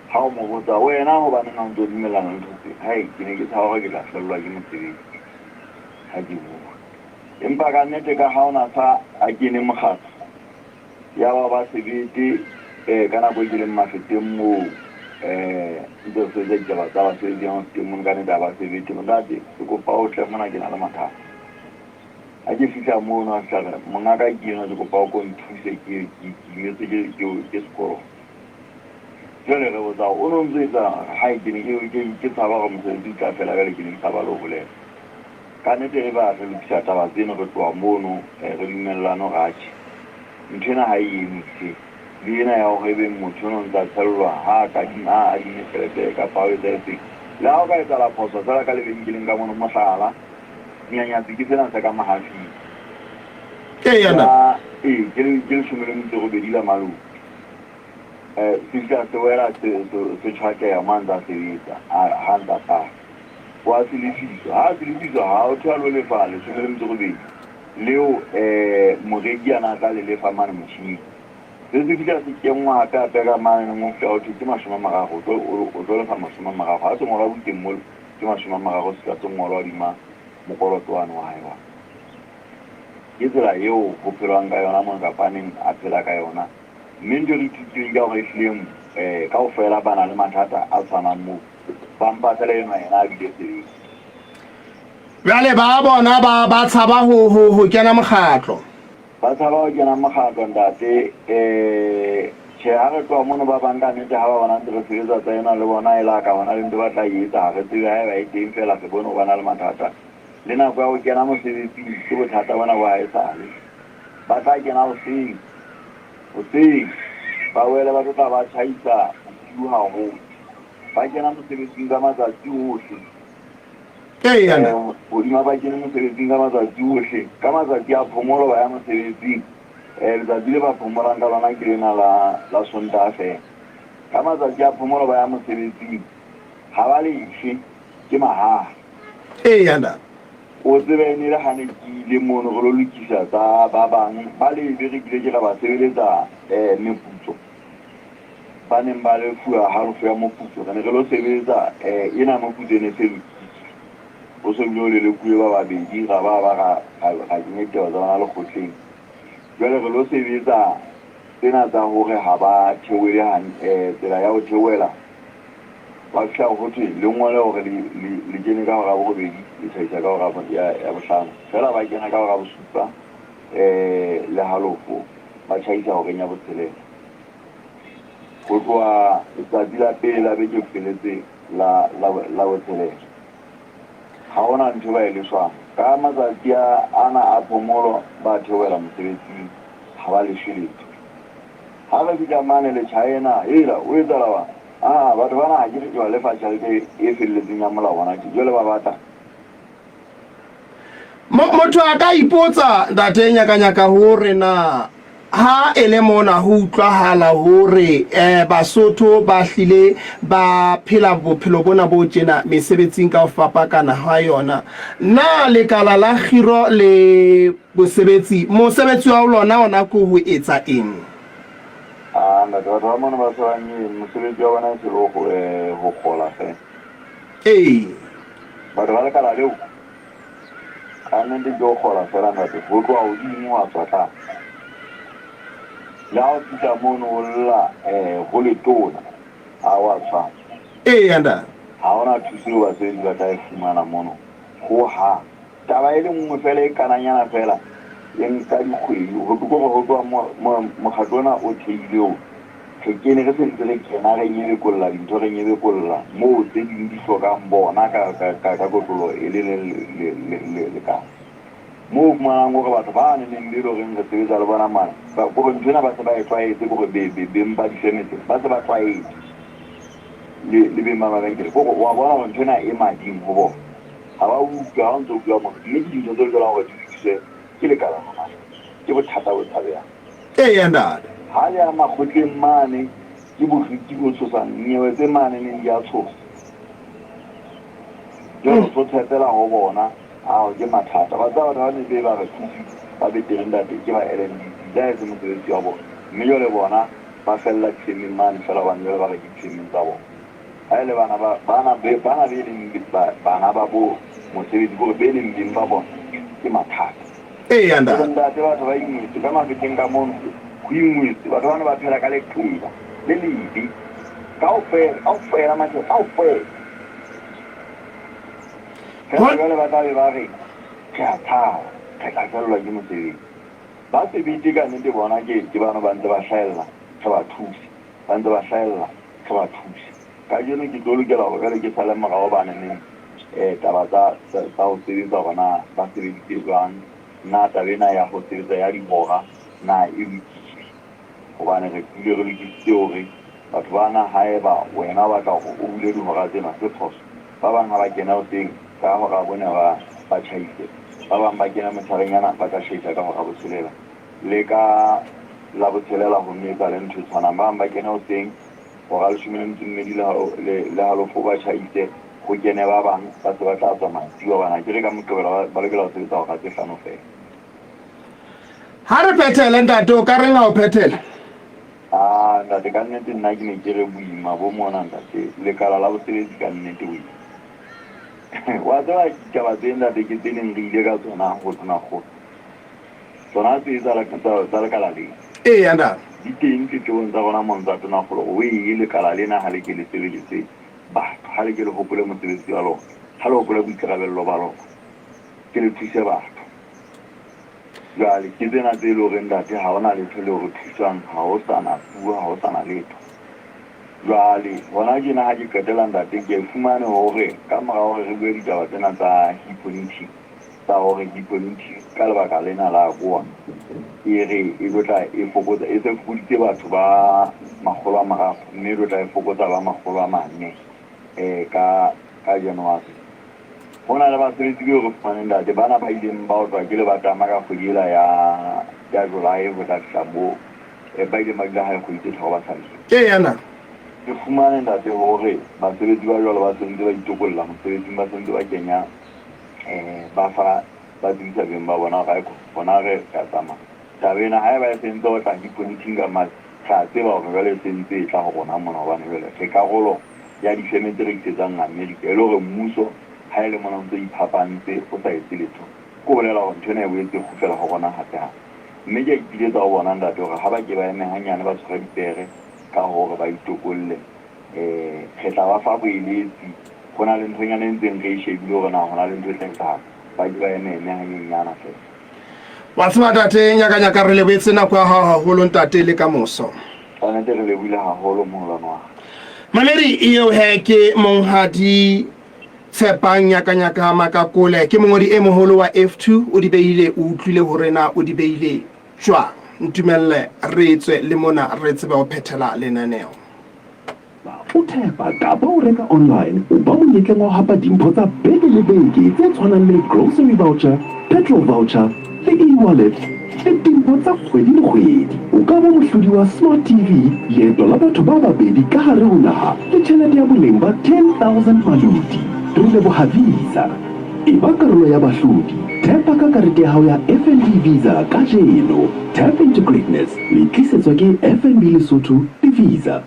ha o mo botsa wena ho bana na ntse dumelana le ntse hai ke ne ke tshaba ke la fellwa ke motsebi ha di bua empa ka nnete ka ha ona sa a kene mokgatlo ya ba sebete kana go ile mafeteng mo ntse se je ja ba tsa se di on ke mun kana da ba sebete mo dadi go pa o tle mona ke na le mathata a ke fitla mo no a tsara mo nga ka ke no go pa go nthuse ke metse ke skoro jole re botsa o no ntse ha ke ne ke tsaba go mo se di ka fela ke ne tsaba lo bole ka nnete re ba re lukisa taba tseno re tloa mono re dumellano gachi nthena ha e emise le ena ya gore be motho no ntse tsalwa ha ka dina a di tselete ka pa o tse la o ka etsa la poso tsala ka lebenkeleng ka mono mohlala nyanya tse ke tsena tsa ka mahafi yana ke shumele motho go bedila malu sisa se wera se tshwake ya manda se vitsa ha nda pa wa silifisa ha o thalo le fale se le motho be leo moreki ana ka le fa mane motšhini se se fitla se ke ngwa ka pega mane mo fela o tse mashoma magago o tlo le fa mashoma magago ha se ngwa go ke mo ke mashoma magago se ka tsongwa di ma mo koloto wa no haeba ke tsela eo go phelwang ka yona mo ka paneng a phela ka yona mme ntho le thutseng ka gore ehleng ka o fela bana le mathata a tshwanang mo bamba tsela eno yena a bile sebedi jale ba bona ba tshaba ho kena mokgatlo ba tshaba ho kena mokgatlo ntate che ha re tloa mono ba banga nnete ha ba bona ntse re sebetsa tsa yena le bona e la ka bona le ntse ba tla etsa re tsebe ha ba e teng fela se bone ba na le mathata le nako ya ho kena mosebetsing ke bothata bona ba e sale ba tla kena ho seng ba wele ba tla ba tšhaisa ho haholo ba kena mosebetsing ka matsatsi ohle yana bodima ba kene mosebetsing ka matsatsi ohle ka matsatsi a phomolo ba ya mosebetsing letsatsi le ba phomolang ka lona ke lena la sontaga fela ka matsatsi a phomolo ba ya mosebetsing ga ba lefe ke mahala yana o tsebe ne le gane ke ile mono go lo lokisa tsa ba bangwe ba le berekile ke ga ba sebeletsa meputso ba neng ba le fuwa halofo ya moputso ka ne re lo sebeletsa ena moputso e ne se o se bile o le lekue ba babedi ga ba ga dinyetewa tsa bona le kgotleng jale re lo sebetsa tsena tsa gore ga ba theoele tsela ya go theoela ba fihla go thwe le ngwale gore le kene ka gore bobedi le tlhaisa ka gore ya bohlano fela ba kena ka gore bosupa le halofo ba tšhaisa go kenya botshelela go tloa letsatsi la pele la beke feletse la botshelela ga ona ntho ba e leswang ka matsatsi ana a phomolo ba theoela mosebetsing ga ba leswe letho ga re fika mane le china hela o etsala ba batho bana ga ke re ke ba lefa tšhelete e feleletseng ya molao bona ke jole ba batla motho a ka ipotsa ntate nyakanyaka hore na ha ele mona ho utlwahala hore Basotho ba hlile ba phela bophelo bona bo tjena mesebetsing ka ho fapakana ha yona na lekala la khiro le mosebetsi wa lona ona ko ho etsa eng nna batho ba mona ba tswanye mosebetsi wa bona se go gola fe batho ba lekala leo ka nnete ke go gola fela ntate go tloa godimo wa tswa tlase la o fita mono o lla go le tona a wa tshwana anda ga ona thuso ba sebetsi ba tla e fumana mono go ha taba e le nngwe fela e kananyana fela e nka dikgwedi go tloga mokgatlona o theileo ke ne re sentse re kena re nyebekolola dintho re nyebekolola moo tse dingwe di hlokang bona ka kotlolo e le ka moo fumanang gore batho ba neneng le goreng re sebetsa le bona mana gore nthwena ba se ba e tlwaetse gore beng ba difemetse ba se ba tlwaetse le beng ba mabenkele kore wa bona gore nthwena e madimo go bona ga ba utlwa ga ntse o bua motho mme ke dintho tse jolang gore di thuse ke lekala mona ke bothata bo tshabeyang yandada ha le ya makgotleng mane ke bofiki bo tshosang nyewe tse mane neng di a tshosa jalo so tshepela go bona ao ke mathata ba tsa batho ba ne be ba re thusi ba betereng date ke ba LND da etse mosebetsi wa bona mme jole bona ba fella difemeng mane fela ba njole ba re ke difemeng tsa bona ha ele bana be leng bana ba bo mosebetsi gore be leng beng ba bona ke mathata yandada ntate batho ba ingwetse ka mafeteng ka mono go ingwetse batho ba ne ba phela ka leqeba le lebe kaofela matšhe kaofela fela jale ba tlabe ba re ke a thaba re tla felelwa ke mosebetsi ba sebete ka nnete bona ke bana ba ntse ba hlaelela ge ba thusi ba ntse ba hlaelela ge ba thusi ka jeno ke tlo lokela gore jale ke sale morago ba neneng taba tsa go sebetsa gona ba sebeditse jwang nna tabena ya go sebetsa ya dibora na e lokile gobane re tlile re lokisitse gore batho ba na haeba wena ba ka go o bule dihora tsena se phoso ba bang ga ba kena o teng ka gora bone ba tšhaise ba bang ba kena motshwarenyana ba ka šhaisa ka gora botshelela le ka la botshelela go metsa le ntho tshwanang ba bang ba kena o teng gora lesome le metsommedi le halofo ba tšhaise go kene ba bang ba se ba tla tsamaya tiwa bana ke re ka moqebelo ba lokela go sebetsa gora tse hlano fela ha re phethele ntate o ka reng ga o phethele ntate ka nnete nna ke ne ke re boima bo mona ntate lekala la bosebetsi ka nnete boima wa tseba ditaba tse ntate ke tse neng re ile ka tsona go tonagolo tsona tse tsa lekala leng yandada di teng tletlebong tsa gona mong tsa tonagolo o e lekala lena ga le ke le sebeletse batho ga le ke le gopole mosebetsi wa lona ga le gopole boikarabello ba lona ke le thuse batho jale ke tsena tse e le goreng date ga gona letho le gore thusang ga go sana puo ga go sana letho jale gona ke na ga ke qetelang date ke fumane gore ka morago gore re bue ditaba tsena tsa hiponiti tsa gore hiponiti ka lebaka lena la goa e re e tla e fokotsa e se fokoditse batho ba magolo a marago mme e tla e fokotsa ba magolo a mane ka January go na le basebetsi ke go fumaneng date bana ba ileng ba otlwa ke le batama ka kgwediela ya July go tla fihla mo ba ile magla ha go itse tlhogo ba tshwanetse yana ke fumaneng date gore basebetsi ba jalo ba sentse ba itokolla mosebetsing ba sentse ba kenya ba fa ba dirisa beng ba bona ga bona re ka tsamaya tabena ha e ba sentse o tla dipoliting ka ma tla tseba gore jale sentse e tla go bona mona gobane jale re karolo ya difeme tse re isetsang Amerika e le gore mmuso ha e le mona ntse iphapantse o sa etse letho ko bolela gore ntho ena e boetse go fela go bona gape mme ke ipiletsa go bona ntate gore ga ba ke ba eme hanyane ba tshwara dipere ka gore ba itokolle re tla ba fa boeletsi go na le nthonyana e ntseng re e shebile gore na go na le ntho e tleng gape ba ke ba eme hanyenyana fela wa tseba tate nyakanyaka re lebetse nako ya gago gagolo ntate le ka moso tshwanetse re lebile gagolo mogolwane wa mamedi eo he ke monghadi tshepang nyakanyaka makakole ke mongodi e moholo wa F2 o di beile o utlwile hore na o di beile jwang ntumelle re tswe le mona re tsebe go phethela lenaneo o thepa kapa o reka online o ba monyetleng wa hapa dimpho tsa beke le beke tse tshwanang le grocery voucher petrol voucher le e-wallet le dimpho tsa kgwedi le kgwedi o ka ba mohlodi wa smart tv leeto la batho ba babedi ka hare ho naha le tjhelete ya boleng ba 10,000 malodi re leboha Visa e ba karolo ya bahlodi thepa ka karete ya hao ya FNB Visa ka jeno tap into greatness le tlisetswa ke FNB Lesotho le Visa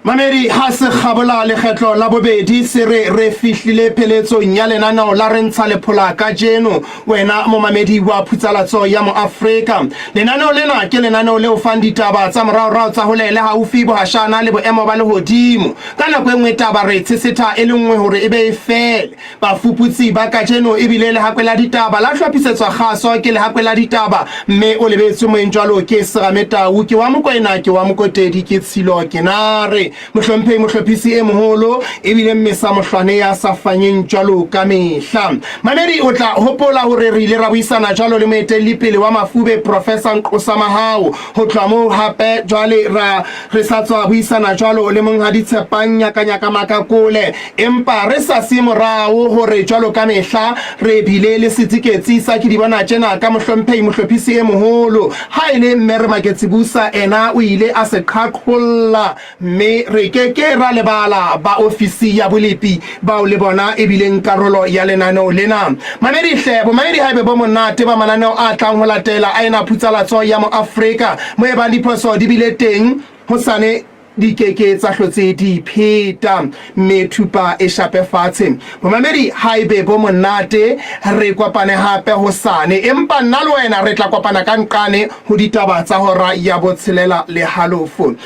Mamedi ha se kgabola lekgetlo la bobedi se re fihlile pheletsong ya lenaneo la re ntsha lephola ka jeno wena momamedi wa Putsalatso ya mo Afrika. Lenaneo lena ke lenaneo leo fang ditaba tsa moraorao tsa holele haufi bohashana le boemo ba lehodimo. Ka nako enngwe taba re tshesetha e le nngwe hore ebe e fele. Bafuputsi ba ka jeno ebile le hape la ditaba la hlophisetswa kgaso ke le hape la ditaba mme o lebetse moentjwalo ke Serametau ke wa Mokoena ke wa Mokotedi ke Tshilo Kenare. Mohlomphehi mohlophisi e moholo ebile mmesa mohlwane ya sa fanyeng jwalo ka mehla. Mamedi o tla hopola hore re ile ra buisana jwalo le moetelli wa Mafube Professor Nkosi Mahao ho tloha moo hape jwale re sa tswa buisana jwalo le monghadi Tshepang Nyakanyaka Makakole empa re sa se morao hore jwalo ka mehla re bile le setsiketsi sa ke di bona tjena ka mohlomphehi mohlophisi e moholo ha ile mme re Maketsibusa ena o ile a se qhaqholla mme re ke ra lebala ba ofisi ya bolepi ba o le bona ebileng karolo ya lenaneo lena. Mamedi hle bomamedi haebe bo monate ba mananeo a tlang ho latela a ena Putsalatso ya mo Afrika mo e bang diphoso di bile teng hosane di keke tsa hlotse di pheta methupa e shape fatshe. Bomamedi haebe bo monate re kopane hape hosane empa nna le wena re tla kopana ka nqane ho ditaba tsa hora ya botshelela le halofo.